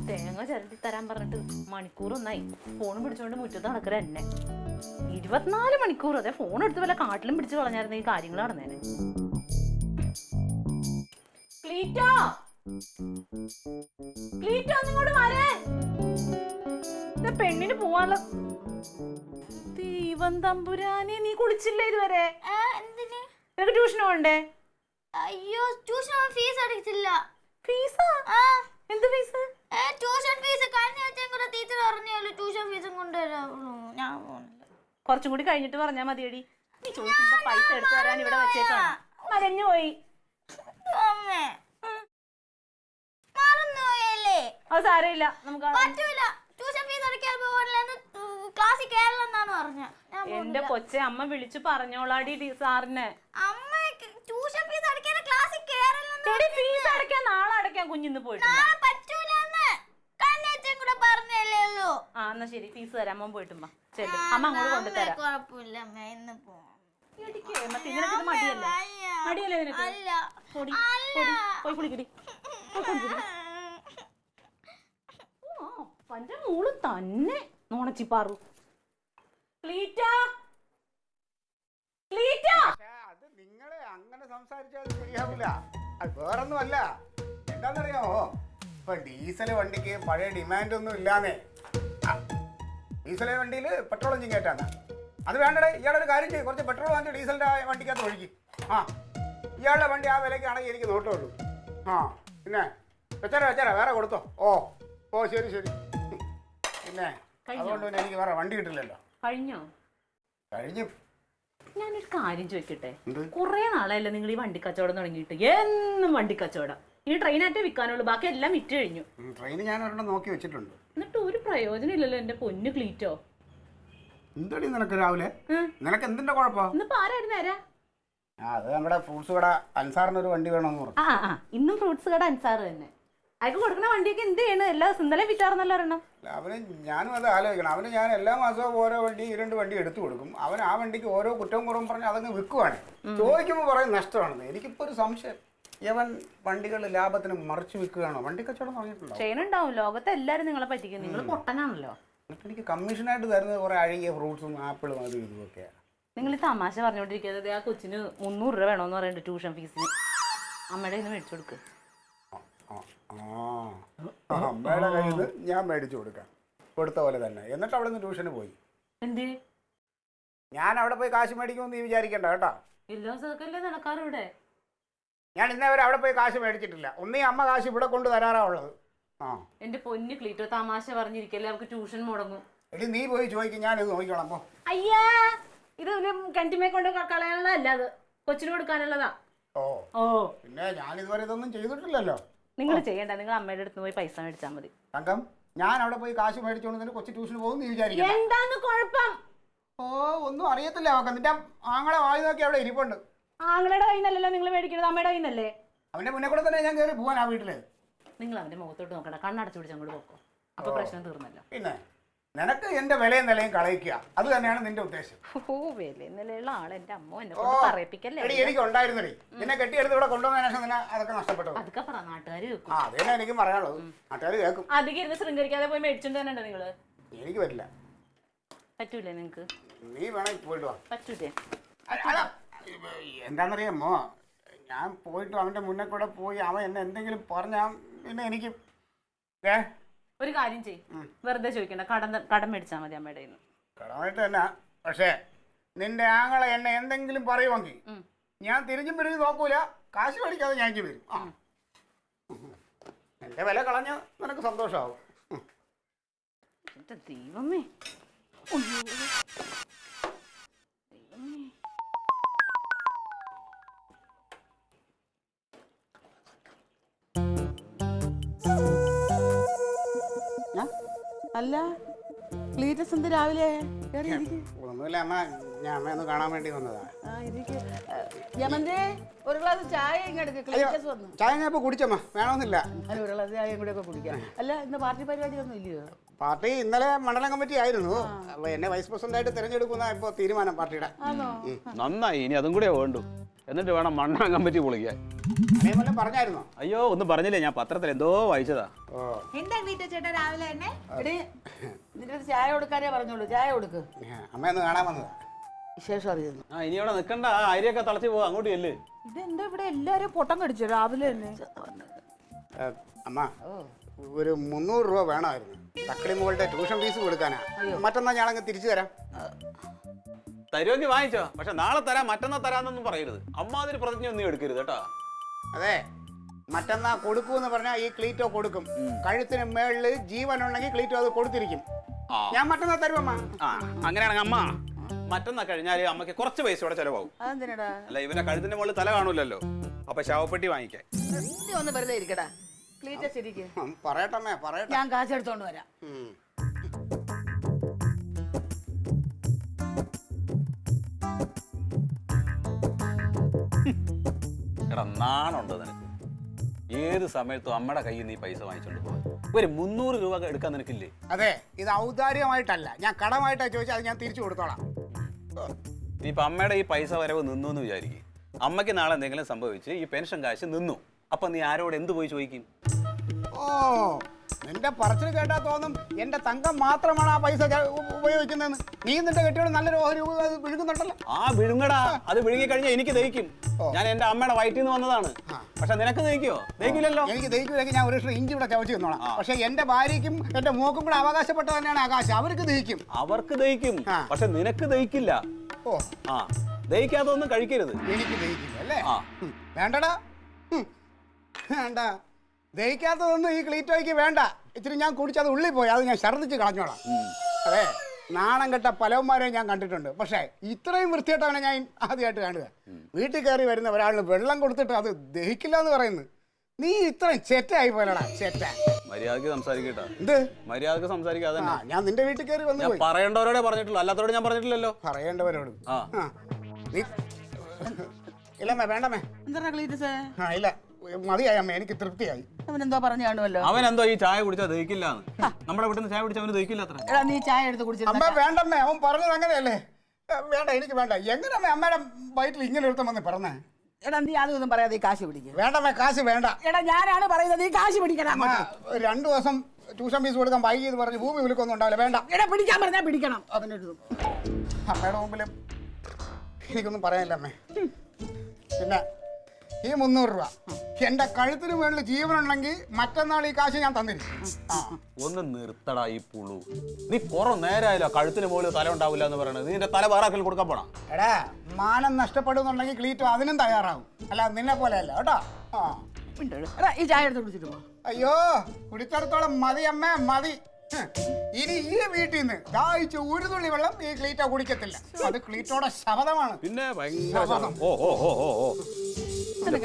തേങ്ങ ചിരണ്ടി തരാൻ പറഞ്ഞിട്ട് മണിക്കൂറൊന്നായി ഫോണും പിടിച്ചോണ്ട് മുറ്റത്ത് നടക്കല എന്നെ 24 മണിക്കൂർ. അതെ ഫോൺ എടുത്ത് വല്ല കാട്ടിലും പിടിച്ച് കളഞ്ഞായിരുന്നു ഈ കാര്യങ്ങൾ നടന്നേനെ. ക്ലീറ്റോ ക്ലീറ്റോ ഒന്നിങ്ങോട്ട് മാറേ. പെണ്ണിന് പോവാനുള്ള ദൈവം തമ്പുരാനെ, നീ കുളിച്ചില്ലേ ഇതുവരെ? നിനക്ക് ട്യൂഷൻ പോണ്ടേ? അയ്യോ ട്യൂഷൻ ഫീസ് അടച്ചില്ല. ഫീസാ? എന്ത് ഫീസ്? ട്യൂഷൻ ഫീസ് കഴിഞ്ഞ ആഴ്ച കൂടെ ടീച്ചർ പറഞ്ഞല്ലോ ട്യൂഷൻ ഫീസും കൊണ്ടുവരാം. ഞാൻ കുറച്ചും കൂടി കഴിഞ്ഞിട്ട് പറഞ്ഞാ മതിയടി. നീ ചോദിക്കുമ്പോ പൈസ എടുത്തു തരാൻ ഇവിടെ വെച്ചേക്കാണ്. മരഞ്ഞു പോയി. മറന്നുപോയല്ലേ? അത് സാരമില്ല, നമുക്ക് പറ്റൂല. ട്യൂഷൻ ഫീസ് അടയ്ക്കാൻ പോകാനില്ലെന്ന് ക്ലാസ്സിൽ കയറില്ലെന്നാണ് പറഞ്ഞത്. എന്റെ കൊച്ചെ അമ്മ വിളിച്ചു പറഞ്ഞോളാടി സാറിന്. അമ്മ ട്യൂഷൻ ഫീസ് അടയ്ക്കാൻ ക്ലാസ്സിൽ കയറില്ലെന്ന്. ഫീസ് അടയ്ക്കാൻ നാളെ അടയ്ക്കാൻ കുഞ്ഞിന്ന് പോയിട്ട് പറ്റൂലെന്ന് കണ്ണേച്ചൻ കൂടെ പറഞ്ഞല്ലേ ഉള്ളൂ. ആ എന്നാ ശരി, ഫീസ് തരാം. അമ്മ പോയിട്ടും ചെല്ലും, അമ്മ അങ്ങോട്ട് കൊണ്ടുതരാം. കുഴപ്പമില്ല അമ്മ, ഇന്ന് പോവാം. മടിയല്ലേ നിനക്ക്? പോയി കുളിക്കടി. പന്റെ മോള് തന്നെ നോണച്ചിപ്പാറു. അത് നിങ്ങളെ അങ്ങനെ സംസാരിച്ചാൽ ശരിയാവില്ല. അത് വേറൊന്നുമല്ല, എന്താണെന്നറിയാമോ, ഇപ്പൊ ഡീസൽ വണ്ടിക്ക് പഴയ ഡിമാൻഡ് ഒന്നും ഇല്ലാന്നേ. ഡീസൽ വണ്ടിയിൽ പെട്രോൾ എഞ്ചിൻ കയറ്റാണ്. അത് വേണ്ടടേ, ഇയാളൊരു കാര്യം ചെയ്യും, കുറച്ച് പെട്രോൾ വാങ്ങിച്ച് ഡീസലിൻ്റെ വണ്ടിക്കകത്ത് ഒഴുകി. ഇയാളുടെ വണ്ടി ആ വിലയ്ക്കാണെങ്കിൽ എനിക്ക് നോട്ടമുള്ളൂ. പിന്നെ വെച്ചാരാ വേറെ കൊടുത്തോ. ഓ ശരി ശരി. പിന്നെ അതുകൊണ്ട് പിന്നെ എനിക്ക് വേറെ വണ്ടി കിട്ടില്ലല്ലോ. കഴിഞ്ഞു. ഞാനൊരു കാര്യം ചോദിക്കട്ടെ, കുറെ നാളായല്ലോ നിങ്ങൾ ഈ വണ്ടി കച്ചവടം തുടങ്ങിയിട്ട്? എന്നും വണ്ടി കച്ചവടം. ഈ ട്രെയിനായിട്ടേ വിൽക്കാനുള്ളൂ, ബാക്കി എല്ലാം വിറ്റ് കഴിഞ്ഞു. ട്രെയിൻ ഞാൻ ഒരെണ്ണം നോക്കി വെച്ചിട്ടുണ്ട്. എന്നിട്ട് ഒരു പ്രയോജനം ഇല്ലല്ലോ എന്റെ പൊന്നു ക്ലീറ്റോ. എന്തടി നിനക്ക് രാവിലെ? നിനക്ക് എന്തിന്റെ കുഴപ്പം? ഇന്നിപ്പോ ആരായിരുന്നു ആരാ? അത് നമ്മുടെ ഫ്രൂട്ട്സ് കട അൻസാറിനൊരു വണ്ടി വേണമെന്ന് പറഞ്ഞു. ഇന്നും ഫ്രൂട്ട്സ് കട അൻസാർ തന്നെ. അയക്ക് കൊടുക്കുന്ന വണ്ടിയൊക്കെ എന്ത് ചെയ്യണം? എല്ലാ ഇന്നലെ വിറ്റാർന്നല്ലോ ഒരെണ്ണം. അവന് ഞാനും അത് ആലോചിക്കണം. അവന് ഞാൻ എല്ലാ മാസവും ഓരോ വണ്ടി 2 വണ്ടി എടുത്തു കൊടുക്കും. അവൻ ആ വണ്ടിക്ക് ഓരോ കുറ്റവും കുറവും പറഞ്ഞ് അതങ്ങ് വിൽക്കുവാണ്. ചോദിക്കുമ്പോൾ പറയും നഷ്ടമാണെന്ന്. എനിക്കിപ്പോൾ ഒരു സംശയം, ഇവൻ വണ്ടികൾ ലാഭത്തിന് മറിച്ച് വിൽക്കുകയാണോ? വണ്ടി കച്ചവടം പറഞ്ഞിട്ടുണ്ടോ? ചെയ്യുന്നുണ്ടാവും. ലോകത്തെ എല്ലാവരും നിങ്ങളെ പറ്റിക്കും. നിങ്ങൾ പൊട്ടനാണല്ലോ. എന്നിട്ട് എനിക്ക് കമ്മീഷനായിട്ട് തരുന്നത് കുറേ അഴുകിയ ഫ്രൂട്ട്സും ആപ്പിളും അതും ഇതുമൊക്കെയാണ്. നിങ്ങൾ ഈ തമാശ പറഞ്ഞുകൊണ്ടിരിക്കുന്നത്. ആ കൊച്ചിന് 300 രൂപ വേണമെന്ന് പറയുന്നുണ്ട് ട്യൂഷൻ ഫീസിന്. അമ്മയുടെ കയ്യിൽ നിന്ന് മേടിച്ചു കൊടുക്ക്. അമ്മയുടെ കയ്യിൽ നിന്ന് ഞാൻ മേടിച്ചു കൊടുക്കാം, കൊടുത്ത പോലെ തന്നെ. എന്നിട്ട് അവിടെ നിന്ന് ട്യൂഷന് പോയി. എന്ത്? ഞാൻ അവിടെ പോയി കാശ് മേടിക്കുമെന്ന് നീ വിചാരിക്കണ്ട കേട്ടോ. എല്ലാ ദിവസമൊക്കെ നടക്കാറുവിടെ. ഞാൻ ഇന്നേ വരെ അവിടെ പോയി കാശ് മേടിച്ചിട്ടില്ല. ഒന്നീ അമ്മ കാശ് ഇവിടെ കൊണ്ട് തരാറാ ഉള്ളത്. എന്റെ പൊന്നു ക്ലീറ്റോ, തമാശ പറഞ്ഞിരിക്കല്ലേ, അവർക്ക് ട്യൂഷൻ മുടങ്ങും. എടി നീ പോയി ചോദിക്കും, ഞാനിത് നോക്കിക്കോളാം. അയ്യാ, ഇത് കിണറ്റിമേ കൊണ്ട് കളയാനുള്ളതല്ല, അത് കൊച്ചിന് കൊടുക്കാനുള്ളതാ. പിന്നെ ഞാൻ ഇതുവരെ ഇതൊന്നും ചെയ്തിട്ടില്ലല്ലോ. നിങ്ങൾ ചെയ്യണ്ട, നിങ്ങൾ അമ്മയുടെ അടുത്ത് പോയി പൈസ മേടിച്ചാൽ മതി. തങ്കം, ഞാൻ അവിടെ പോയി കാശ് മേടിച്ചോണ്ട് കൊച്ചു ട്യൂഷന് പോകും നീ വിചാരിക്കും. എന്താണ് കുഴപ്പം? ഒന്നും അറിയത്തില്ല. നിന്റെ ആങ്ങളെ വായി നോക്കി അവിടെ ഇരിപ്പുണ്ട്. ആങ്ങളുടെ കയ്യിൽ നിന്നല്ലല്ലോ നിങ്ങൾ മേടിക്കുന്നത്, അമ്മയുടെ കയ്യിൽ നിന്നല്ലേ? അവന്റെ മുന്നേ കൂടെ തന്നെ ഞാൻ കയറി പോവാൻ ആ വീട്ടില്. നിങ്ങൾ അവന്റെ മുഖത്തോട്ട് നോക്കണ്ട, കണ്ണടച്ചു പിടിച്ച് അങ്ങോട്ട് പോക്കോ. അപ്പൊ പ്രശ്നം തീർന്നല്ലോ. പിന്നെ നിനക്ക് എന്റെ വിലയും നിലയും കളയിക്കുക, അത് തന്നെയാണ് നിന്റെ ഉദ്ദേശം. വിലയും നിലയുള്ള ആള് എന്റെ അമ്മ എന്നെ പറയിപ്പിക്കല്ലേ. എനിക്ക് ഉണ്ടായിരുന്നേ, നിന്നെ കെട്ടിയെടുത്ത് ഇവിടെ കൊണ്ടുവന്ന ശേഷം നിന്നെ അതൊക്കെ നഷ്ടപ്പെട്ടു. അതൊക്കെ പറ, നാട്ടുകാർ കേൾക്കും. അതന്നെ എനിക്കും പറയാനുള്ളത്, നാട്ടുകാർ കേൾക്കും. അധികം ഇരുന്ന് ശൃംഗരിക്കാതെ പോയി മേടിച്ചോണ്ട് തന്നെ ഉണ്ടോ നിങ്ങള്? എനിക്ക് പറ്റില്ല. പറ്റൂലേ നിങ്ങക്ക്? നീ വേണം പോയിട്ട് വാ. പറ്റൂലേ? എന്താണെന്നറിയാമോ, ഞാൻ പോയിട്ട് അവൻ്റെ മുന്നേ കൂടെ പോയി അവൻ എന്നെ എന്തെങ്കിലും പറഞ്ഞാൽ പിന്നെ എനിക്ക് ഒരു കാര്യം ചെയ്യും, വെറുതെ ചോദിക്കണ്ട, കടം മേടിച്ചാൽ മതി അമ്മയുടെ കയ്യിൽ നിന്ന്. കടമായിട്ട് തന്നെ. പക്ഷേ നിന്റെ ആങ്ങളെ എന്നെ എന്തെങ്കിലും പറയുമെങ്കിൽ ഞാൻ തിരിഞ്ഞും പിരിഞ്ഞ് നോക്കൂല, കാശ് മേടിക്കാതെ ഞാൻ വരും. എൻ്റെ വില കളഞ്ഞ് നിനക്ക് സന്തോഷമാവും. ദൈവമേ, അല്ല ക്ലീറ്റസ് എന്ത് രാവിലെ? ഒന്നുമില്ല അമ്മ, ഞാൻ അമ്മയൊന്ന് കാണാൻ വേണ്ടി വന്നതാ. ഒരു ഗ്ലാസ് ചായ ഇങ്ങെടുക്ക്. ക്ലീറ്റസ് വന്നു. ചായ ഞാൻ ഇപ്പോൾ കുടിച്ചമ്മ, വേണമെന്നില്ല. അല്ല, ഒരു ഗ്ലാസ് ചായയും കൂടെ ഒക്കെ കുടിക്കാം. അല്ല, ഇന്ന് പാർട്ടി പരിപാടി ഒന്നും ഇല്ലയോ? പാർട്ടി ഇന്നലെ മണ്ഡലം കമ്മിറ്റി ആയിരുന്നു. അപ്പൊ എന്നെ വൈസ് പ്രസിഡന്റ് ആയിട്ട് തിരഞ്ഞെടുക്കുന്ന ഇപ്പൊ തീരുമാനം പാർട്ടിയുടെ. നന്നായി, ഇനി അതും കൂടെ വേണ്ടു. എന്നിട്ട് വേണം മണ്ണാൻ പറ്റി പൊളിക്കാൻ. അതേപോലെ പറഞ്ഞായിരുന്നോ? അയ്യോ ഒന്നും പറഞ്ഞില്ലേ, ഞാൻ പത്രത്തിൽ എന്തോ വായിച്ചതാ. ഓ എന്താ വീട്ട ചേട്ടാ രാവിലെ തന്നെ? എടി നിന്റെ അടുത്ത് ചായ കൊടുക്കാനേ പറഞ്ഞോളൂ, ചായ കൊടുക്ക്. അമ്മയൊന്ന് കാണാൻ വന്നതാ. വിശേഷം അറിയുന്നു. ആ ഇനി അവിടെ നിൽക്കണ്ട, അരിയൊക്കെ തിളച്ച് പോവാ, അങ്ങോട്ട് ചെല്ല്. ഇതെന്താ ഇവിടെ എല്ലാരും പൊട്ടം കടിച്ചു രാവിലെ തന്നെ? അമ്മ ഒരു 300 രൂപ വേണമായിരുന്നു. തക്കളി മോളുടെ ട്യൂഷൻ ഫീസ് കൊടുക്കാനാ. മറ്റന്നാ ഞാനങ്ങ് തിരിച്ചു തരാം. തരുമെങ്കിൽ വാങ്ങിച്ചോ, പക്ഷെ നാളെ തരാം മറ്റന്നാ തരാന്നൊന്നും പറയരുത്. അമ്മാതിരി പ്രതിജ്ഞ ഒന്നും എടുക്കരുത് കേട്ടോ. അതെ, മറ്റന്നാ കൊടുക്കൂന്ന് പറഞ്ഞാൽ ഈ ക്ലീറ്റോ കൊടുക്കും. കഴുത്തിന് മേളില് ജീവൻ ഉണ്ടെങ്കിൽ ക്ലീറ്റോ അത് കൊടുത്തിരിക്കും. ഞാൻ മറ്റന്നാ തരുമമ്മ. ആ അങ്ങനെയാണെങ്കിൽ അമ്മ മറ്റന്നാ കഴിഞ്ഞാല് അമ്മക്ക് കുറച്ച് പൈസ കൂടെ ചെലവാകും. അതെന്തിനടാ? അല്ല ഇവന്റെ കഴുത്തിന്റെ മുകളിൽ തല കാണൂലല്ലോ, അപ്പൊ ശവപ്പെട്ടി വാങ്ങിക്കാൻ. നീ ഒന്ന് വെറുതെ ഇരിക്കടാ. ക്ലീറ്റ ശരിക്ക് പറയട്ടമ്മേ, പറയട്ടെ. ഞാൻ കാശെടുത്തോണ്ട് വരാം. എടാ നാണുണ്ടോ നിനക്ക്? ഏത് സമയത്തും അമ്മയുടെ കയ്യിൽ നീ പൈസ വാങ്ങിച്ചോണ്ട് പോകാം. ഒരു 300 രൂപ എടുക്കാൻ നിനക്കില്ലേ? അതെ, ഇത് ഔദാര്യമായിട്ടല്ല, ഞാൻ കടമായിട്ടാ ചോദിച്ചാൽ അത് ഞാൻ തിരിച്ചു കൊടുത്തോളാം. നീ ഇപ്പൊ അമ്മയുടെ ഈ പൈസ വരവ് നിന്നു എന്ന് വിചാരിക്കും. അമ്മയ്ക്ക് നാളെ എന്തെങ്കിലും സംഭവിച്ച് ഈ പെൻഷൻ കാശ് നിന്നു, അപ്പൊ നീ ആരോട് എന്ത് പോയി ചോദിക്കും? ഓ, നിന്റെ പറച്ചിൽ കേട്ടാ തോന്നും എന്റെ തങ്കം മാത്രമാണ് ആ പൈസ ഉപയോഗിക്കുന്നതെന്ന്. നീ നിന്റെ കെട്ടിയോട് നല്ലൊരു രൂപ വിഴുങ്ങുന്നുണ്ടല്ലോ. ആ വിഴുങ്ങടാ, അത് വിഴുങ്ങി കഴിഞ്ഞാൽ എനിക്ക് ദഹിക്കും. ഞാൻ എന്റെ അമ്മയുടെ വയറ്റിൽ നിന്ന് വന്നതാണ്. പക്ഷെ നിനക്ക് ദഹിക്കോ? ദഹിക്കില്ലല്ലോ. എനിക്ക് ദഹിക്കില്ലെങ്കിൽ ഞാൻ ഒരു ഇഞ്ചി കൂടെ ചവച്ച് തന്നോളാം. പക്ഷെ എന്റെ ഭാര്യയ്ക്കും എന്റെ മോക്കും കൂടെ അവകാശപ്പെട്ട തന്നെയാണ് ആകാശം. അവർക്ക് ദഹിക്കും. അവർക്ക് ദഹിക്കും, പക്ഷെ നിനക്ക് ദഹിക്കില്ല. ഓ ആ, ദഹിക്കാത്തൊന്നും കഴിക്കരുത്. എനിക്ക് ദഹിക്കില്ല അല്ലേ? വേണ്ടടാ, വേണ്ട. ദഹിക്കാത്തതൊന്നും ഈ ക്ലീറ്റോയ്ക്ക് വേണ്ട. ഇച്ചിരി ഞാൻ കുടിച്ചത് ഉള്ളിൽ പോയി, അത് ഞാൻ ഛർദ്ദിച്ച് കളഞ്ഞോളാം. അതെ, നാണം കെട്ട പലവന്മാരെ ഞാൻ കണ്ടിട്ടുണ്ട്, പക്ഷേ ഇത്രയും വൃത്തിയായിട്ടവനെ ഞാൻ ആദ്യമായിട്ട് കാണുക. വീട്ടിൽ കയറി വരുന്ന ഒരാളിന് വെള്ളം കൊടുത്തിട്ട് അത് ദഹിക്കില്ല എന്ന് പറയുന്നു. നീ ഇത്രയും ചെറ്റായി പോലടാ, ചെറ്റ. മര്യാദക്ക് സംസാരിക്കട്ടാ. എന്ത് മര്യാദക്ക് സംസാരിക്കാതെ? ഞാൻ നിന്റെ വീട്ടിൽ കയറി വന്നു പോയി. പറയേണ്ടവരോടെ പറഞ്ഞിട്ടുള്ളൂ, അല്ലാത്തവരോട് ഞാൻ പറഞ്ഞിട്ടില്ലല്ലോ. പറയേണ്ടവരോട് നീ ഇല്ലമ്മേ, വേണ്ടമ്മേ. എന്താ ക്ലീറ്റസേ? ഇല്ല, മതിയായി അമ്മ, എനിക്ക് തൃപ്തിയായി. അവനെന്തോ പറഞ്ഞു കാണുമല്ലോ. അവനെന്തോ ഈ ചായ കുടിച്ചാൽ ദഹിക്കില്ല. നമ്മുടെ വീട്ടിൽ നിന്ന് ചായ കുടിച്ചാൽ അവന് ദഹിക്കില്ല അത്ര. എടാ നീ ചായ എടുത്ത് കുടിച്ചിട്ട് അമ്മ വേണ്ടമ്മേ, അവൻ പറഞ്ഞത് അങ്ങനെയല്ലേ. വേണ്ട, എനിക്ക് വേണ്ട. എങ്ങനെയമ്മേ അമ്മയുടെ വയറ്റിൽ ഇങ്ങനെ ഒരുത്തം വന്ന് പറഞ്ഞേ? എടാ നീ അതൊന്നും പറയാതെ ഈ കാശ് പിടിക്കുക. വേണ്ടമ്മേ, കാശ് വേണ്ട. എടാ ഞാനാണ് പറയുന്നത്, നീ കാശ് പിടിക്കണം. 2 ദിവസം ട്യൂഷൻ ഫീസ് കൊടുക്കാൻ വൈകിയത് പറഞ്ഞ് ഭൂമി വിളിക്കൊന്നും ഉണ്ടാവില്ല. വേണ്ട. എടാ പിടിക്കാൻ പറഞ്ഞാൽ പിടിക്കണം. അതിനൊരു അമ്മയുടെ മുമ്പിൽ എനിക്കൊന്നും പറയാനില്ല അമ്മേ. പിന്നെ ഈ 300 രൂപ എന്റെ കഴുത്തിന് വേണ്ടി ജീവനുണ്ടെങ്കിൽ മറ്റന്നാൾ ഈ കാശ് ഞാൻ തന്നിരിക്കും. ഒന്ന് നിർത്തടാ ഈ പുളു. നീ കുറെ നേരമായാലോ കഴുത്തിന് മുകളിൽ തല ഉണ്ടാവില്ല എന്ന് പറയണത്. നിന്റെ തല വേറെ ആർക്കെങ്കിലും കൊടുക്കാൻ പോണാ? എടാ, മാനം നഷ്ടപ്പെടുന്നുണ്ടെങ്കിൽ ക്ലീറ്റോ അതിനും തയ്യാറാവും. അല്ല നിന്നെ പോലെ അല്ല കേട്ടോ. എടാ ഈ ചായ എടുത്ത് കുടിച്ചിട്ട് പോ. അയ്യോ, കുടിച്ചിടത്തോളം മതി അമ്മേ, മതി. ഇനി ഈ വീട്ടിൽ നിന്ന് ദാഹിച്ച് ഒരു തുള്ളി വെള്ളം ഈ ക്ലീറ്റോ കുടിക്കത്തില്ല. അത് ക്ലീറ്റോയുടെ ശബ്ദമാണ്. പിന്നെ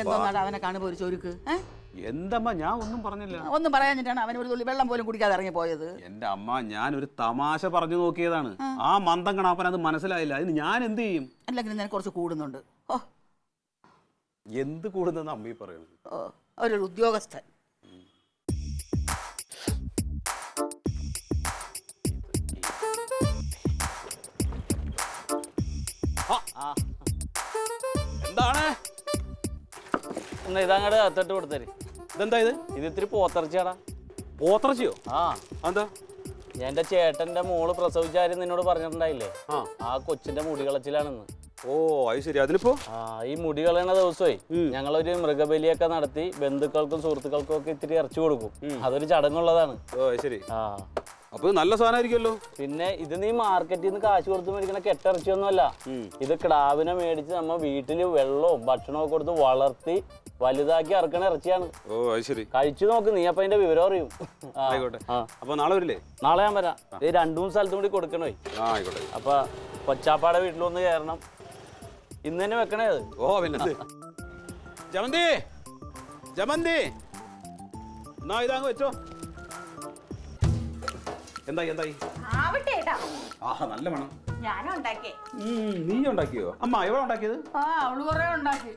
എന്തോന്നാണ് അവനെ കാണുമ്പോ ഒരു ചൊരുക്ക്? എന്തമ്മ, ഞാൻ ഒന്നും പറഞ്ഞില്ല. ഒന്നും പറയാഞ്ഞിട്ടാണ് അവൻ ഒരു തുള്ളി വെള്ളം പോലും കുടിക്കാതെ ഇറങ്ങി പോയത്. എന്റെ അമ്മ, ഞാൻ ഒരു തമാശ പറഞ്ഞു നോക്കിയതാണ്. ആ മന്ദം കണാപ്പൻ അത് മനസ്സിലായില്ല. അതിന് ഞാൻ എന്ത് ചെയ്യും? അല്ലെങ്കിൽ നിനക്ക് കുറച്ച് കൂടുന്നുണ്ട്. ഓ, എന്ത് കൂടുന്നെന്ന് അമ്മ പറയുന്നത്? ഓ, ഒരു ഉദ്യോഗസ്ഥൻ. എന്താണ് ഇതങ്ങടെ അകത്തോട്ട് കൊടുത്തര്. ഇതെന്താ ഇത്? ഇത് ഇത്തിരി പോത്തിറച്ചിയാടാ. പോത്തിറച്ചിയോ? ആ, എന്താ? എന്റെ ചേട്ടന്റെ മോള് പ്രസവിച്ചാരും നിന്നോട് പറഞ്ഞിട്ടുണ്ടായില്ലേ? ആ കൊച്ചിന്റെ മുടി കളച്ചിലാണെന്ന്. ഓ അത് ശരി. അതിനിപ്പോ ഈ മുടി കളയണ ദിവസമേ ഞങ്ങളൊരു മൃഗബലിയൊക്കെ നടത്തി ബന്ധുക്കൾക്കും സുഹൃത്തുക്കൾക്കും ഒക്കെ ഇത്തിരി ഇറച്ചി കൊടുക്കും. അതൊരു ചടങ്ങുള്ളതാണ്. ഓ അത് ശരി. അപ്പൊ നല്ല സാധനമായിരിക്കുമല്ലോ. പിന്നെ ഇത് നീ മാർക്കറ്റിൽ നിന്ന് കാശ് കൊടുത്ത് മേടിക്കണ കെട്ടിറച്ചിയൊന്നുമല്ല. ഇത് കിടാവിനെ മേടിച്ച് നമ്മ വീട്ടില് വെള്ളവും ഭക്ഷണവും കൊടുത്ത് വളർത്തി വലുതാക്കി ഇറക്കണ ഇറച്ചിയാണ്. ഓ അത് ശരി. കഴിച്ചു നോക്ക്, നീ അപ്പൊ അതിന്റെ വിവരം അറിയും. ആയിക്കോട്ടെ. അപ്പൊ നാളെ വരില്ലേ? നാളെ ഞാൻ വരാം. ഇത് 2-3 സ്ഥലത്തും കൂടി കൊടുക്കണേ. ആയിക്കോട്ടെ. അപ്പൊ കൊച്ചാപ്പാടെ വീട്ടിലൊന്ന് കയറണം. ഇന്ന് തന്നെ വെക്കണേ അത്. ഓ പിന്നെ ജമന്തി, ജമന്തി എന്നാ ഇതാങ്ങ് വെച്ചോ. എന്തായി എന്തായി? ആഹാ, നല്ല മണം. ഞാനും ഉണ്ടാക്കിയേ. നീ ഉണ്ടാക്കിയോ? അമ്മ എവിടെ ഉണ്ടാക്കിയത്? അവള് കുറെ ഉണ്ടാക്കി.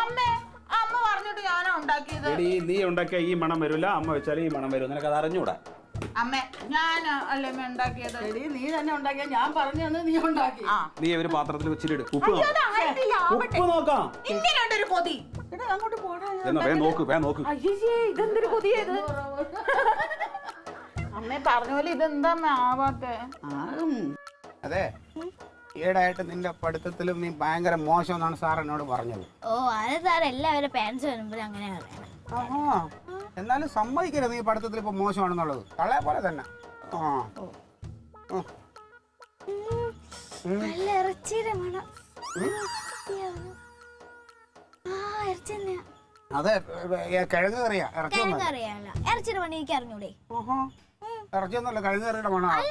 അമ്മേ, അമ്മ പറഞ്ഞിട്ട് ഞാനാ ഉണ്ടാക്കിയത്. എടി, നീ ഉണ്ടാക്കിയ ഈ മണം വരില്ല, അമ്മ വെച്ചാൽ ഈ മണം വരും. നിനക്ക് അത് അറിഞ്ഞൂടാ. അമ്മേ ഞാൻ അല്ലേ അമ്മ ഉണ്ടാക്കിയത്. എടി നീ തന്നെ ഉണ്ടാക്കിയ ഞാൻ പറഞ്ഞു തന്നത് നീ ഉണ്ടാക്കി. നീ ഒരു പാത്രത്തിൽ വെച്ചിട്ട് ഉപ്പ് ഉപ്പ് നോക്കാം. ഇങ്ങനെയുണ്ടൊരു കൊതി. എടാ അങ്ങോട്ട് പോടാ. എന്നാ വേഗം നോക്ക് വേഗം നോക്ക്. അയ്യേ ഇതെന്തൊരു കൊതിയത്. അമ്മേ പറഞ്ഞ പോലെ ഇതെന്താ അമ്മ ആവാത്തെ? അതെ, ഈടായിട്ട് നിന്റെ പഠിത്തത്തിലും നീ ഭയങ്കര മോശം എന്നാണ് സാർ എന്നോട് പറഞ്ഞത്. ഓ അത് സാർ എല്ലാവരുടെ പാരൻസ് വരുമ്പോഴും അങ്ങനെ പറയണം. ആഹാ, എന്നാലും സമ്മതിക്കരുത് നീ പഠിത്തത്തിൽ ഇപ്പൊ മോശമാണെന്നുള്ളത്. തള്ളയെ പോലെ തന്നെ. ആ നല്ല ഇറച്ചിയുടെ മണം. ആ ഇറച്ചി തന്നെയാ. അതെ, കിഴങ്ങ് കറിയാ. ഇറച്ചിയൊന്നും അറിയാമല്ലോ, ഇറച്ചിയുടെ പണി എനിക്ക് അറിഞ്ഞൂടെ? ഇറച്ചിയൊന്നുമല്ല, കിഴങ്ങ് കറിയുടെ മണമാണ്.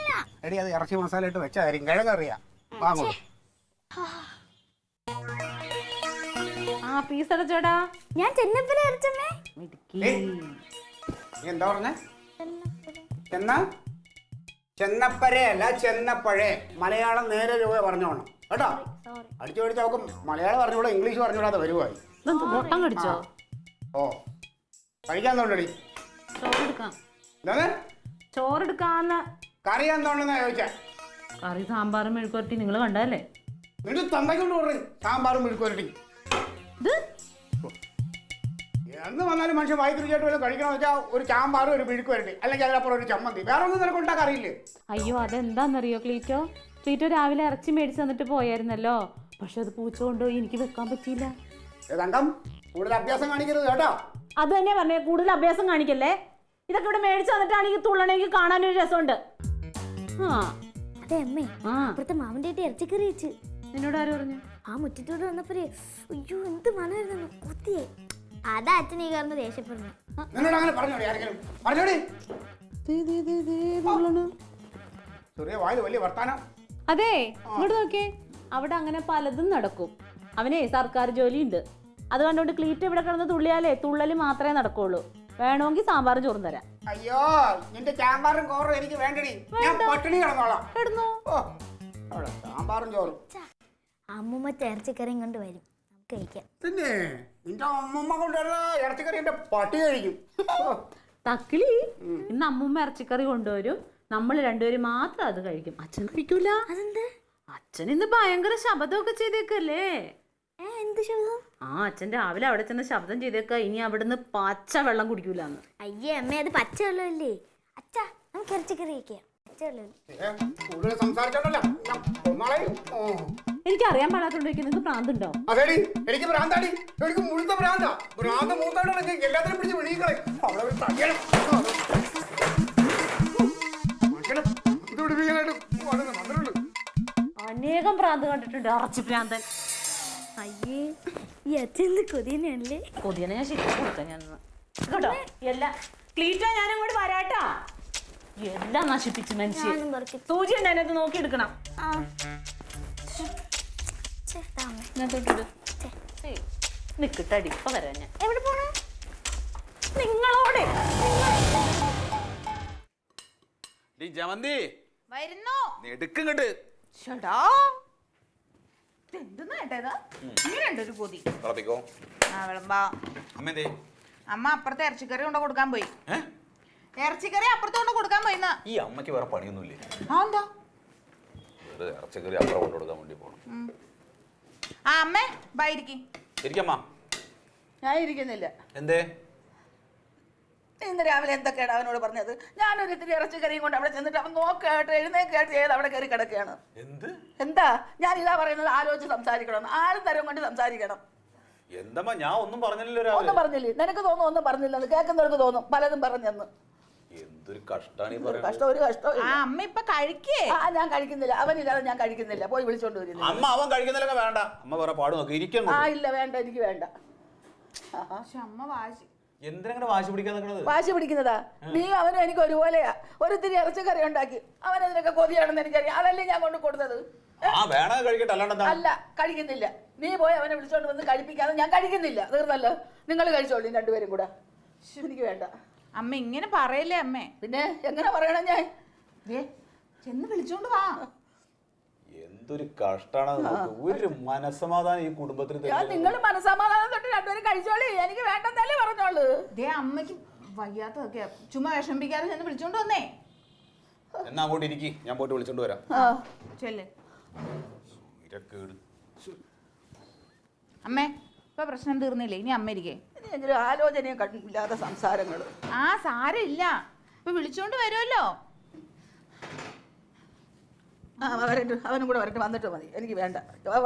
എടി അത് ഇറച്ചി മസാല ഇട്ട് വെച്ചായിരിക്കും. കിഴങ്ങ് കറിയാ. വാങ്ങൂ. ആ പീസ് അടച്ചോടാ. ഞാൻ ചെന്നപ്പല ഇറച്ചമ്മേ. നീ എന്താ പറഞ്ഞേ? ചെന്നപ്പരയല്ല, ചെന്നപ്പഴേ. മലയാളം നേരെ രൂപ പറഞ്ഞോണം കേട്ടോ. അടിച്ചു പഠിച്ച് അവക്ക് മലയാളം പറഞ്ഞൂടാ, ഇംഗ്ലീഷ് പറഞ്ഞൂടാതെ വരുവായി. മുട്ടം കടിച്ചോ? ഓ, കഴിക്കാൻ തോണ്ടടി. ചോറെടുക്കാം. എന്താണ് ചോറെടുക്കാന്ന്. കറി എന്തോണ്ടെന്നാ ചോദിച്ചാ? കറി സാമ്പാറും മെഴുക്കുവരട്ടി നിങ്ങൾ കണ്ടല്ലേ? നിന്റെ തന്തയ്ക്കൊണ്ട് പറഞ്ഞു സാമ്പാറും മെഴുക്കുവരട്ടി. എന്ന് വന്നാലും മനുഷ്യൻ വായി തിരിച്ചായിട്ട് വല്ലതും കഴിക്കണമെന്ന് വെച്ചാൽ ഒരു സാമ്പാറും ഒരു മെഴുക്കുവരട്ടി, അല്ലെങ്കിൽ അതിനപ്പുറം ഒരു ചമ്മന്തി. വേറെ ഒന്നും നിനക്ക് ഉണ്ടാക്കാൻ അറിയില്ലേ? അയ്യോ അതെന്താന്നറിയോ ക്ലീറ്റോ? ക്ലീറ്റോ രാവിലെ ഇറച്ചി മേടിച്ച് തന്നിട്ട് പോയായിരുന്നല്ലോ. പക്ഷെ അത് പൂച്ച കൊണ്ടുപോയി എനിക്ക് വെക്കാൻ പറ്റിയില്ല. ഏതാണ്ടം കൂടുതൽ അഭ്യാസം കാണിക്കരുത് കേട്ടോ. അത് തന്നെ പറഞ്ഞേ, കൂടുതൽ അഭ്യാസം കാണിക്കല്ലേ. ഇതൊക്കെ ഇവിടെ മേടിച്ച് തന്നിട്ടാണെങ്കിൽ തുള്ളണെങ്കിൽ കാണാനൊരു രസമുണ്ട്. അതെ അമ്മേ, ആ ഇവിടുത്തെ മാമന്റെ ഇറച്ചിക്കറി വെച്ച്. നിന്നോട് ആര് പറഞ്ഞു? ആ മുറ്റത്തോട് വന്നപ്പോഴേ അയ്യോ എന്ത് മണമായിരുന്നു, കുത്തിയേ. അതാ അച്ഛൻ ഈ കാരണം ദേഷ്യപ്പെടുന്നു. നിന്നോട് അങ്ങനെ പറഞ്ഞോടി ആരെങ്കിലും? പറഞ്ഞോടി. ചെറിയ വായിൽ വലിയ വർത്താനം. അതെ ഇങ്ങോട്ട് നോക്കിയേ, അവിടെ അങ്ങനെ പലതും നടക്കും. അവനെ സർക്കാർ ജോലിയുണ്ട്. അത് കണ്ടുകൊണ്ട് ക്ലീറ്റ് ഇവിടെ കിടന്ന് തുള്ളിയാലേ തുള്ളല് മാത്രമേ നടക്കുള്ളൂ. വേണമെങ്കിൽ സാമ്പാറും ചോറും തരാം. അയ്യോ, നിന്റെ സാമ്പാറും കോറും എനിക്ക് വേണ്ടടി. ഞാൻ പട്ടിണി കിടന്നോളാം. കിടന്നോ? ഓ, അവിടെ സാമ്പാറും ചോറും. അമ്മൂമ്മ ഇറച്ചിക്കറിയും കൊണ്ട് വരും, നമുക്ക് കഴിക്കാം. പിന്നെ നിന്റെ അമ്മമ്മ കൊണ്ടുവരുന്ന ഇറച്ചിക്കറി എന്റെ പട്ടി കഴിക്കും. തക്കിളി ഇന്ന് അമ്മൂമ്മ ഇറച്ചിക്കറി കൊണ്ടുവരും. നമ്മൾ രണ്ടുപേരും മാത്രം അത് കഴിക്കും. അച്ഛൻ കഴിക്കൂല. അച്ഛൻ ഇന്ന് ഭയങ്കര ശബ്ദമൊക്കെ ചെയ്തേക്കല്ലേ. എന്ത് ശബ്ദം? ആ അച്ഛൻ രാവിലെ അവിടെ ചെന്ന് ശബ്ദം ചെയ്തേക്ക ഇനി അവിടുന്ന് പച്ച വെള്ളം കുടിക്കൂലെന്ന്. അയ്യേ അമ്മേ, അത് പച്ച വെള്ളമല്ലേ. അച്ഛാ നമുക്ക് ഇറച്ചിക്കറി കഴിക്കാം. പച്ച വെള്ളം കൂടുതൽ സംസാരിച്ചോണ്ടല്ലോ ഞാൻ കൊന്നോളയും. എനിക്കറിയാൻ പാടാത്തോണ്ട് നിങ്ങൾക്ക് പ്രാന്തുണ്ടോ? അതെടി, എനിക്ക് ഭ്രാന്താടി. എനിക്ക് മുഴുത്ത ഭ്രാന്താ. ഭ്രാന്ത് മൂത്തോണ്ടാണ് എല്ലാത്തിനും പിടിച്ച് വിളികളെ. അവിടെ ഒരു തയ്യണം ഇത് പിടിപ്പിക്കാനായിട്ട് വന്നിട്ടുണ്ട്. അനേകം പ്രാന്ത് കണ്ടിട്ടുണ്ട്. ഇറച്ചി പ്രാന്തൻ. അയ്യേ, ഈ അച്ഛൻ കൊതിയനല്ലേ. കൊതിയനെ ഞാൻ ശരിക്കും കൊടുക്കാം ഞാൻ കേട്ടോ. എല്ലാം ക്ലീറ്റോ ഞാൻ അങ്ങോട്ട് വരാട്ടാ. എല്ലാം നശിപ്പിച്ചു മനുഷ്യൻ. സൂചി ഉണ്ട് അതിനകത്ത് നോക്കി എടുക്കണം. നിക്കട്ടടി ഇപ്പൊ വരാം ഞാൻ. എവിടെ പോണേ? നിങ്ങളോടെ ജമന്തി വരുന്നു. എടുക്കങ്ങട്ട്. ചേട്ടാ എന്തെന്നാ ഏട്ടേതാ ഇങ്ങനെയുണ്ടൊരു കൊതി. തിളപ്പിക്കോ. ആ വിളമ്പാ. അമ്മേ അമ്മ അപ്പുറത്തെ ഇറച്ചിക്കറി കൊണ്ട് കൊടുക്കാൻ പോയി. ഇറച്ചിക്കറി അപ്പുറത്ത് കൊണ്ട് കൊടുക്കാൻ പോയിന്നാ. ഈ അമ്മയ്ക്ക് വേറെ പണിയൊന്നുമില്ലേ? ആ എന്താ വെറുതെ ഇറച്ചിക്കറി അപ്പുറം കൊണ്ടു കൊടുക്കാൻ വേണ്ടി പോകണം. ആ അമ്മേ ബൈരിക്കും. ശരിക്കമ്മ ഞാൻ ഇരിക്കുന്നില്ല. എന്തേ? ഇന്ന് രാവിലെ എന്തൊക്കെയാണ് അവനോട് പറഞ്ഞത്? ഞാനൊരു ഇത്തിരി ഇറച്ചിക്കറിയും കൊണ്ട് അവിടെ ചെന്നിട്ട് അവൻ നോക്കേട്ട് എഴുന്നേക്കേട്ട് ചെയ്ത് അവിടെ കയറി കിടക്കുകയാണ്. എന്ത്? എന്താ ഞാൻ ഇതാ പറയുന്നത്? ആലോചിച്ച് സംസാരിക്കണം. ആരും തരം കൊണ്ട് സംസാരിക്കണം. എന്തമ്മ ഞാൻ ഒന്നും പറഞ്ഞില്ലല്ലോ. ഒന്നും പറഞ്ഞില്ലേ? നിനക്ക് തോന്നും ഒന്നും പറഞ്ഞില്ലെന്ന്. കേൾക്കുന്നവർക്ക് തോന്നും പലതും പറഞ്ഞെന്ന്. എന്തൊരു കഷ്ടാണ്. കഷ്ടം, ഒരു കഷ്ടം. ആ അമ്മ ഇപ്പൊ കഴിക്കേ. ആ ഞാൻ കഴിക്കുന്നില്ല. അവനില്ലാതെ ഞാൻ കഴിക്കുന്നില്ല. പോയി വിളിച്ചോണ്ട് വരുന്നില്ല. അമ്മ അവൻ കഴിക്കുന്നില്ലൊക്കെ വേണ്ട. അമ്മ വേറെ പാട് നോക്കി ഇരിക്കണം. ആ ഇല്ല, വേണ്ട, എനിക്ക് വേണ്ട. പക്ഷെ അമ്മ വാശി. എന്തിനാ വാശി പിടിക്കാൻ നിൽക്കണത്? വാശി പിടിക്കുന്നതാ നീ. അവനും എനിക്ക് ഒരുപോലെയാ. ഒരിത്തിരി ഇറച്ചിക്കറി ഉണ്ടാക്കി അവനതിനൊക്കെ കൊതിയാണെന്ന് എനിക്കറിയാം. അതല്ലേ ഞാൻ കൊണ്ട് കൊടുത്തത്. ആ വേണ കഴിക്കട്ടെ, അല്ലാണ്ട് അല്ല, കഴിക്കുന്നില്ല. നീ പോയി അവനെ വിളിച്ചോണ്ട് വന്ന് കഴിപ്പിക്കാതെ ഞാൻ കഴിക്കുന്നില്ല. തീർന്നല്ലോ. നിങ്ങൾ കഴിച്ചോളൂ രണ്ടുപേരും കൂടെ. എനിക്ക് വേണ്ട. അമ്മ ഇങ്ങനെ പറയല്ലേ അമ്മേ. പിന്നെ എങ്ങനെ പറയണം ഞാൻ? ചെന്ന് വിളിച്ചോണ്ട് വാ. എന്തൊരു കഷ്ടാണ്. ഒരു മനസ്സമാധാനം ഈ കുടുംബത്തിൽ. നിങ്ങൾ മനസ്സമാധാനം തൊട്ട് രണ്ടുപേരും കഴിച്ചോളി. എനിക്ക് വേണ്ടെന്നല്ലേ പറഞ്ഞോളൂ. ദേ അമ്മയ്ക്ക് വയ്യാത്തതൊക്കെ ചുമ്മാ വിഷമിപ്പിക്കാതെ ചെന്ന് വിളിച്ചോണ്ട് വന്നേ. എന്നാ അങ്ങോട്ട് ഇരിക്കി, ഞാൻ പോയിട്ട് വിളിച്ചോണ്ട് വരാം. ചെല്ല്. ഇരക്കേട്. അമ്മേ ഇപ്പൊ പ്രശ്നം തീർന്നില്ലേ? ഇനി അമ്മ ഇരിക്കേ. ഇനിയെങ്കിലും ആലോചനയും ഇല്ലാത്ത സംസാരങ്ങൾ. ആ സാരമില്ല, ഇപ്പൊ വിളിച്ചോണ്ട് വരുമല്ലോ. ആ വരട്ടെ, അവനും കൂടെ വരട്ടെ, വന്നിട്ട് മതി, എനിക്ക് വേണ്ട.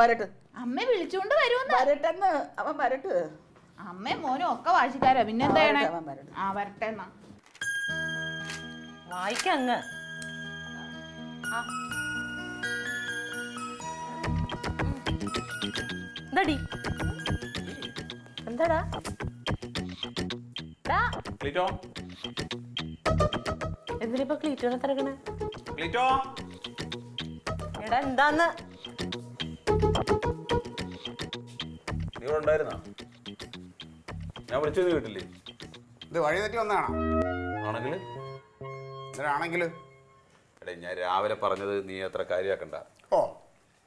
വരട്ടെ, അമ്മ വിളിച്ചോണ്ട് വരുമെന്ന്. വരട്ടെന്ന്, അവൻ വരട്ടെ. അമ്മയും മോനും ഒക്കെ വാശിക്കാരാ, പിന്നെന്താ ചെയ്യണേ? അവൻ വരട്ടെ. ആ വരട്ടെ എന്നാ. വായിക്കങ്ങ്. എന്താടി എന്താടാ ക്ലീറ്റോ, എന്തിനിപ്പോ ക്ലീറ്റോനെ തിരക്കണേ? ക്ലീറ്റോ. എടാ എന്താന്ന്? നീ ഇവിടെ ഉണ്ടായിരുന്നാ? ഞാൻ വിളിച്ചത് കേട്ടില്ലേ? ഇത് വഴി തെറ്റി വന്നതാണോ? ആണെങ്കിൽ ഇതിലാണെങ്കിൽ എടേ, ഞാൻ രാവിലെ പറഞ്ഞത് നീ അത്ര കാര്യമാക്കണ്ട. ഓ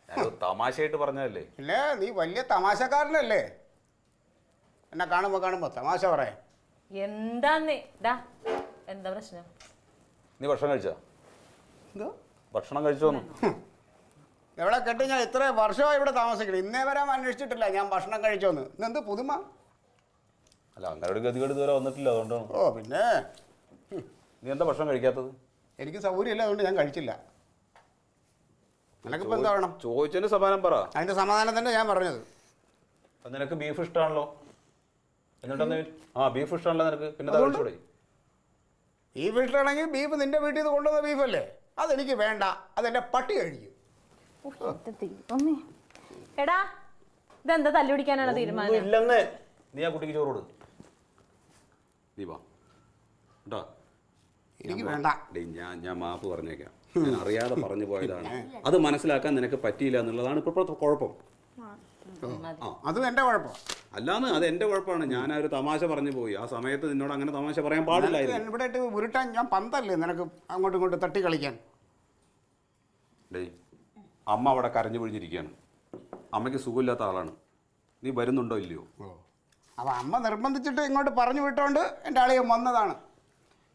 ഞാനത് തമാശയായിട്ട് പറഞ്ഞതല്ലേ. ഇല്ലേ, നീ വലിയ തമാശക്കാരനല്ലേ? എന്നെ കാണുമ്പോ തമാശ പറയാം. എന്താന്നേ? ഡാ എന്താ പ്രശ്നം? നീ ഭക്ഷണം കഴിച്ചോ? എന്തോ ഭക്ഷണം കഴിച്ചോന്നു? എവിടെ കെട്ടി? ഞാൻ ഇത്ര വർഷമായി ഇവിടെ താമസിക്കണം, ഇന്നേ വരെ അന്വേഷിച്ചിട്ടില്ല ഞാൻ ഭക്ഷണം കഴിച്ചോന്ന്. ഇന്നെന്ത് പുതുമ? അല്ല, അങ്ങനെ ഒരു ഗതികേട് ഇതുവരെ വന്നിട്ടില്ല, അതുകൊണ്ടാണ്. ഓ പിന്നെ നീ എന്താ ഭക്ഷണം കഴിക്കാത്തത്? എനിക്ക് സൗകര്യമില്ല, അതുകൊണ്ട് ഞാൻ കഴിച്ചില്ല. നിനക്കിപ്പോൾ എന്താ വേണം? ചോദിച്ചതിന് സമാധാനം പറ. അതിൻ്റെ സമാധാനം തന്നെ ഞാൻ പറഞ്ഞത്. അപ്പം നിനക്ക് ബീഫ് ഇഷ്ടമാണല്ലോ, എന്നിട്ടെന്ന് ബീഫ് ഇഷ്ടമാണല്ലോ നിനക്ക്, പിന്നെ കഴിച്ചൂടെ? ബീഫ് ഇഷ്ടമാണെങ്കിൽ ബീഫ് നിന്റെ വീട്ടിൽ നിന്ന് കൊണ്ടുവന്ന ബീഫല്ലേ, അതെനിക്ക് വേണ്ട, അതെൻ്റെ പട്ടി കഴിക്കും. എടാ ഇതെന്താ തല്ലുപിടിക്കാനാണ് തീരുമാനം? ഇല്ലെന്നേ. നീ ആ കുട്ടിക്ക് ചോറ് കൊടു. നീ വാ കേട്ടോ. എനിക്ക് വേണ്ട. ഞാൻ മാപ്പ് പറഞ്ഞേക്കാം, ഞാൻ അറിയാതെ പറഞ്ഞു പോയതാണ്. അത് മനസ്സിലാക്കാൻ നിനക്ക് പറ്റിയില്ല എന്നുള്ളതാണ് ഇപ്പോഴത്തെ കുഴപ്പം. അതും എൻ്റെ കുഴപ്പം അല്ലാന്ന്, അത് എൻ്റെ കുഴപ്പമാണ്. ഞാൻ ആ ഒരു തമാശ പറഞ്ഞു പോയി. ആ സമയത്ത് നിന്നോട് അങ്ങനെ തമാശ പറയാൻ പാടില്ലായിരുന്നു. ഇവിടെ ഇട്ട് ഉരുട്ടാൻ ഞാൻ പന്തല്ലേ നിനക്ക് അങ്ങോട്ടും ഇങ്ങോട്ടും തട്ടി കളിക്കാൻ. ഡേയ്, അമ്മ അവിടെ കരഞ്ഞു പിഴിഞ്ഞിരിക്കുകയാണ്. അമ്മയ്ക്ക് സുഖമില്ലാത്ത ആളാണ്. നീ വരുന്നുണ്ടോ ഇല്ലയോ? ഓ അപ്പം അമ്മ നിർബന്ധിച്ചിട്ട് ഇങ്ങോട്ട് പറഞ്ഞു വിട്ടോണ്ട് എൻ്റെ ആളിയെ വന്നതാണ്.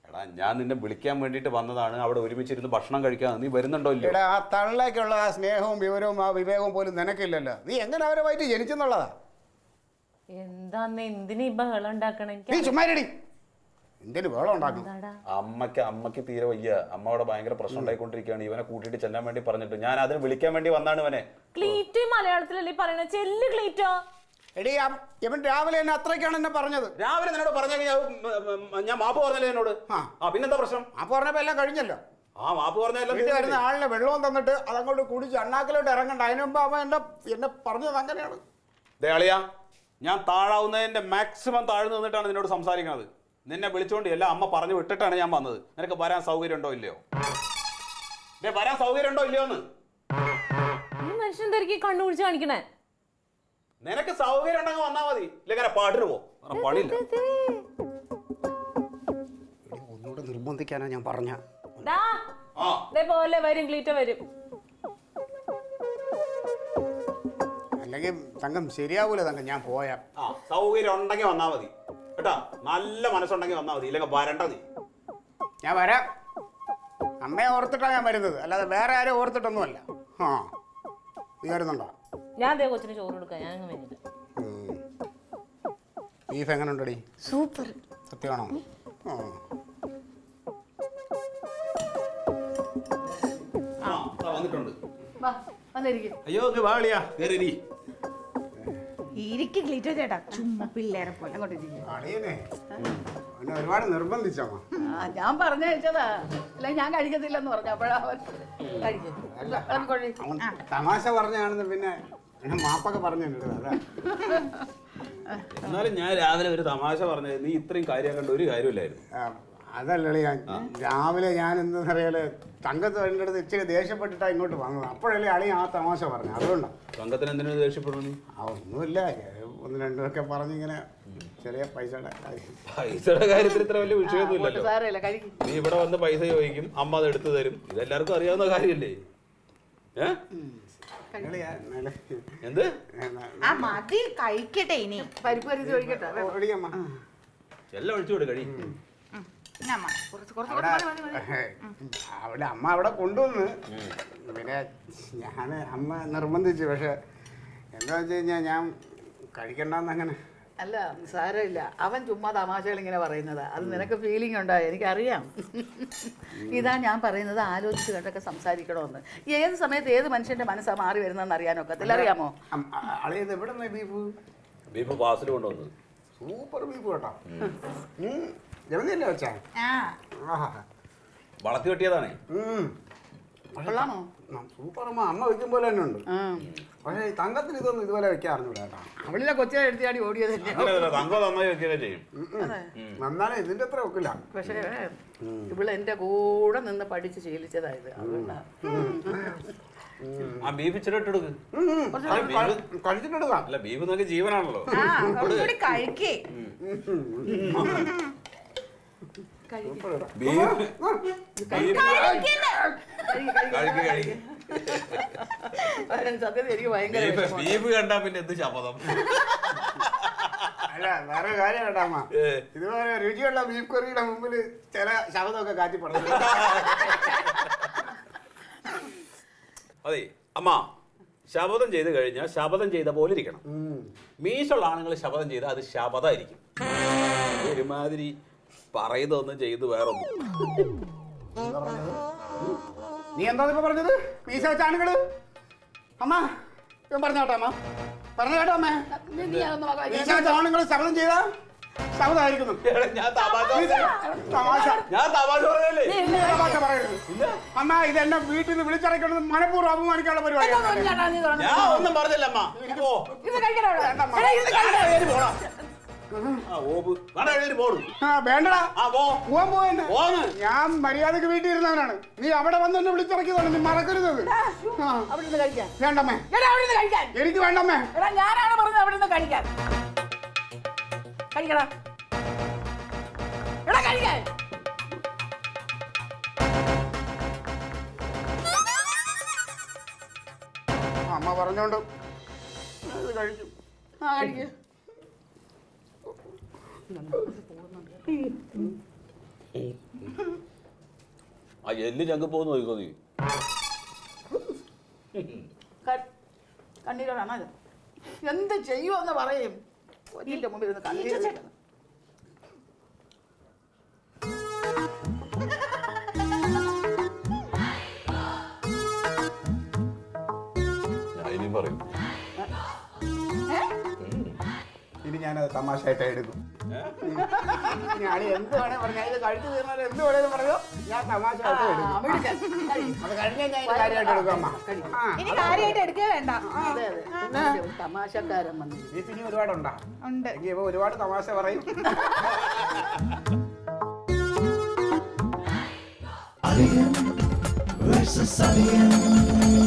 എടാ, ഞാൻ നിന്നെ വിളിക്കാൻ വേണ്ടിയിട്ട് വന്നതാണ്. അവിടെ ഒരുമിച്ചിരുന്ന് ഭക്ഷണം കഴിക്കാൻ. നീ വരുന്നുണ്ടോ ഇല്ലയോ? എടാ, ആ തള്ളേക്കുള്ള ആ സ്നേഹവും വിവരവും ആ വിവേകവും പോലും നിനക്കില്ലല്ലോ. നീ എങ്ങനെ അവരെ വയറ്റി ജനിച്ചെന്നുള്ളതാ. എന്താന്ന് എന്തിനാ ഈ ബഹളം ഉണ്ടാക്കണേ? നീ ചുമ്മാരടി, എന്തിനു വേളം ഉണ്ടാക്കണം? അമ്മയ്ക്ക് തീരെ വയ്യ. അമ്മ അവിടെ ഭയങ്കര പ്രശ്നം ഉണ്ടായിക്കൊണ്ടിരിക്കുകയാണ്. ഇവനെ കൂട്ടിയിട്ട് ചെല്ലാൻ വേണ്ടി പറഞ്ഞിട്ട് ഞാൻ അതിന് വിളിക്കാൻ വേണ്ടി വന്നാണ് ഇവനെ. ക്ലീറ്റോ മലയാളത്തിലല്ലേ പറയണ? ചെല്ല് ക്ലീറ്റോ. എടി, ഇവൻ രാവിലെ എന്നെ അത്രയ്ക്കാണ് എന്നെ പറഞ്ഞത്. രാവിലെ നിന്നോട് പറഞ്ഞ ഞാൻ മാപ്പ് പറഞ്ഞല്ലേ എന്നോട്? പിന്നെന്താ പ്രശ്നം? മാപ്പ് പറഞ്ഞപ്പോ എല്ലാം കഴിഞ്ഞല്ലോ. മാപ്പ് പറഞ്ഞല്ലോ. വീട്ടിൽ വരുന്ന ആളിനെ വെള്ളവും തന്നിട്ട് അതങ്ങോട്ട് കുടിച്ച് അണ്ണാക്കിലോട്ട് ഇറങ്ങണ്ട. അതിന് മുമ്പ് അവൻ എന്നെ പറഞ്ഞത് അങ്ങനെയാണ്. ദേളിയാ, ഞാൻ താഴാവുന്നതിന്റെ മാക്സിമം താഴ്ന്നു നിന്നിട്ടാണ് നിന്നോട് സംസാരിക്കുന്നത്. നിന്നെ വിളിച്ചോണ്ട് എല്ലാം അമ്മ പറഞ്ഞു വിട്ടിട്ടാണ് ഞാൻ വന്നത്. നിനക്ക് വരാൻ സൗകര്യം ഉണ്ടോ ഇല്ലയോ? വരാൻ സൗകര്യം ഉണ്ടോ ഇല്ലയോ എന്ന് ഈ മനുഷ്യൻ തിരക്കി കണ്ണുപിടിച്ച് കാണിക്കണേ. നിനക്ക് സൗകര്യം ഉണ്ടെങ്കിൽ വന്നാൽ മതി, ഇല്ലെങ്കിൽ പാട്ടിന് പോ. പണിയില്ല. ഒന്നുകൂടെ നിർബന്ധിക്കാനാ ഞാൻ പറഞ്ഞ. പോലെ വരും, ക്ലീറ്റോ വരും. അല്ലെങ്കിൽ തങ്കം ശരിയാവൂല തങ്കം, ഞാൻ പോയാ. സൗകര്യം ഉണ്ടെങ്കിൽ വന്നാൽ മതി കേട്ടാ. നല്ല മനസ്സുണ്ടെങ്കിൽ വന്നാൽ മതി, ഇല്ലെങ്കിൽ വരണ്ട നീ. ഞാൻ വരാം. അമ്മയെ ഓർത്തിട്ടാണ് ഞാൻ വരുന്നത്, അല്ലാതെ വേറെ ആരും ഓർത്തിട്ടൊന്നുമല്ല. നീ വരുന്നുണ്ടോ? ഞാൻ അതേ കൊച്ചിന് ചോറ് കൊടുക്കാം. ഞാൻ വരുന്നില്ല. ബീഫ് എങ്ങനെ ഉണ്ടടി? സൂപ്പർ. സത്യമാണോ? വന്നിട്ടുണ്ട്. അയ്യോ, വാളിയാ കയറി. ഇരിക്ക് ക്ലീറ്റോ ചേട്ടാ, ചുമ്മാ പിള്ളേരെ പോലെ. അങ്ങോട്ട് അളിയനെ അവനെ ഒരുപാട് നിർബന്ധിച്ചമ്മ. ഞാൻ പറഞ്ഞയച്ചതാ, അല്ല ഞാൻ കഴിക്കത്തില്ലെന്ന് പറഞ്ഞു. അപ്പോഴാ അവൻ കഴിക്കും. അവൻ തമാശ പറഞ്ഞാണെന്ന് പിന്നെ മാപ്പൊക്കെ പറഞ്ഞു. അതാ എന്നാലും ഞാൻ രാവിലെ ഒരു തമാശ പറഞ്ഞത് നീ ഇത്രയും കാര്യമാക്കേണ്ട ഒരു കാര്യമില്ലായിരുന്നു. അതല്ലേ രാവിലെ ഞാൻ എന്താണെന്നറിയാല് തങ്കത്ത് എൻ്റെ അടുത്ത് ഇച്ചിരി ദേഷ്യപ്പെട്ടിട്ടാണ് ഇങ്ങോട്ട് വന്നത്. അപ്പോഴല്ലേ അളി ആ തമാശ പറഞ്ഞു. അതുകൊണ്ടാണ്. തങ്കത്തിന് എന്തിനാണ് ദേഷ്യപ്പെടുന്നു? ഒന്നുമില്ല, ഒന്ന് രണ്ടുമൊക്കെ പറഞ്ഞിങ്ങനെ ചെറിയ പൈസയുടെ കാര്യത്തിൽ ഇത്ര വലിയ വിഷയമൊന്നുമില്ലല്ലോ. സാരമില്ല, കഴിക്കും. നീ ഇവിടെ വന്ന് പൈസ ചോദിക്കും, അമ്മ അത് എടുത്തു തരും. ഇതെല്ലാവർക്കും അറിയാവുന്ന കാര്യമല്ലേ? എന്ത് ആ മതി, കഴിക്കട്ടെ. ഇനി പരിപ്പ് കറി ചോദിക്കട്ടെ. എല്ലാം ഒഴിച്ചുകൂടെ കഴി. അമ്മ അവിടെ അവിടെ അമ്മ അവിടെ കൊണ്ടുവന്ന് പിന്നെ ഞാൻ അമ്മ നിർബന്ധിച്ചു. പക്ഷെ എന്താ വെച്ച് കഴിഞ്ഞാൽ ഞാൻ കഴിക്കണ്ടെന്ന് അങ്ങനെ. അല്ല സാരമില്ല, അവൻ ചുമ്മാ തമാശകൾ ഇങ്ങനെ പറയുന്നതാ. അത് നിനക്ക് ഫീലിംഗ് ഉണ്ടായോ? എനിക്കറിയാം. ഇതാ ഞാൻ പറയുന്നത്, ആലോചിച്ച് കണ്ടൊക്കെ സംസാരിക്കണമെന്ന്. ഏത് സമയത്ത് ഏത് മനുഷ്യന്റെ മനസ്സാ മാറി വരുന്നതെന്ന് അറിയാനൊക്കത്തില്ല. അറിയാമോ? അളിയത് എവിടെ നിന്ന് ബീഫ്? ബീഫ് പാസിൽ കൊണ്ടുവന്നത്. സൂപ്പർ ബീഫ് കേട്ടോ. ജമന്തിയല്ലേ വെച്ചാ? വളർത്തി കെട്ടിയതാണേ. കൊള്ളാമോ? സൂപ്പർ അമ്മ. അമ്മ വയ്ക്കും പോലെ തന്നെ ഉണ്ട്. പക്ഷേ ഈ തങ്കത്തിന് ഇതൊന്നും ഇതുപോലെ വെക്കാറില്ല കേട്ടോ. അവളിലെ കൊച്ചിനെ എടുത്തിയാടി ഓടിയതല്ലേ. തങ്കം നന്നായി വെക്കുകയൊക്കെ ചെയ്യും. നന്നാലും ഇതിന്റെ അത്ര വെക്കില്ല. പക്ഷേ ഇവള് എന്റെ കൂടെ നിന്ന് പഠിച്ച് ശീലിച്ചതായത്. അതുകൊണ്ടാ. ആ ബീഫ് ഇച്ചിരി ഇട്ടെടുക്ക്. കഴിച്ചിട്ടെടുക്കാം. അല്ല ബീഫ് നോക്കി ജീവനാണല്ലോ. കുറച്ചുകൂടി കഴിക്കേ. സത്യത്തിൽ എനിക്ക് ഭയങ്കര ബീഫ് കണ്ടാ പിന്നെ എന്ത് ശപഥം. അല്ല വേറെ കാര്യം കേട്ടോ അമ്മ, ഇതുപോലെ രുചിയുള്ള ബീഫ് കറിയുടെ മുമ്പിൽ ചില ശബ്ദമൊക്കെ കാറ്റി പറഞ്ഞു. അതെ അമ്മ, ശപഥം ചെയ്ത് കഴിഞ്ഞാൽ ശപഥം ചെയ്ത പോലെ ഇരിക്കണം. മീശുള്ള ആണുങ്ങൾ ശപഥം ചെയ്താൽ അത് ശപഥമായിരിക്കും. ഒരുമാതിരി പറയുന്നതൊന്നും ചെയ്ത് വേറൊന്നും. നീ എന്താ ഇപ്പൊ പറഞ്ഞത്? മീശ വെച്ച ആണുങ്ങള്? അമ്മ ഞാൻ പറഞ്ഞോട്ടെ അമ്മ, പറഞ്ഞു കേട്ടോ അമ്മ. മീശ വെച്ച ആണുങ്ങൾ ശബ്ദം ചെയ്താ ശബ്ദമായിരിക്കുന്നു. അമ്മ ഇതെന്നെ വീട്ടിൽ നിന്ന് വിളിച്ചിറക്കുന്നത് മനഃപൂർവ്വം അപമാനിക്കാനുള്ള പരിപാടിയാണ്. ഞാൻ ഒന്നും പറഞ്ഞില്ല അമ്മ. വേണ്ടടാ, പോവാൻ പോയെന്നെ. ഞാൻ മര്യാദക്ക് വീട്ടിൽ ഇരുന്നവനാണ്. നീ അവിടെ വന്ന് എന്നെ വിളിച്ചിറക്കിയതാണ്. നീ മറക്കരുത്. വേണ്ടമ്മേ, എനിക്ക് വേണ്ടമ്മേ. ഞാനാണ് പറഞ്ഞത് അവിടെ നിന്ന് കഴിക്കാൻ. കഴിക്കടാ, എടാ കഴിക്കാൻ. അമ്മ പറഞ്ഞോണ്ട് കഴിക്കും. ആ കഴിക്കും. ആ എല്ല് ചങ്ക് പോകുന്ന നോക്കോ നീ. കണ്ണീരാണ് അത്. എന്ത് ചെയ്യുമെന്ന് പറയും. ഒരിന്റെ മുമ്പിൽ നിന്ന് കണ്ണീര്. ഇനി പറയും. ഇനി ഞാനത് തമാശയായിട്ട് എടുക്കും. ഞാൻ എന്ത് വേണേ പറഞ്ഞാൽ ഇത് കഴിച്ചു തീർന്നാൽ എന്ത് വേണേലും പറയോ, ഞാൻ തമാശയായിട്ട് എടുക്കും. അത് കഴിഞ്ഞാൽ ഞാൻ കാര്യമായിട്ട് എടുക്കും അമ്മ. ഇനി കാര്യമായിട്ട് എടുക്കേ വേണ്ട. അതെ അതെ, തമാശക്കാരൻ വന്നു. നീ പിന്നെ ഒരുപാടുണ്ടാ? ഉണ്ട്. എനിക്ക് ഇപ്പൊ ഒരുപാട് തമാശ പറയും. Versus Alien.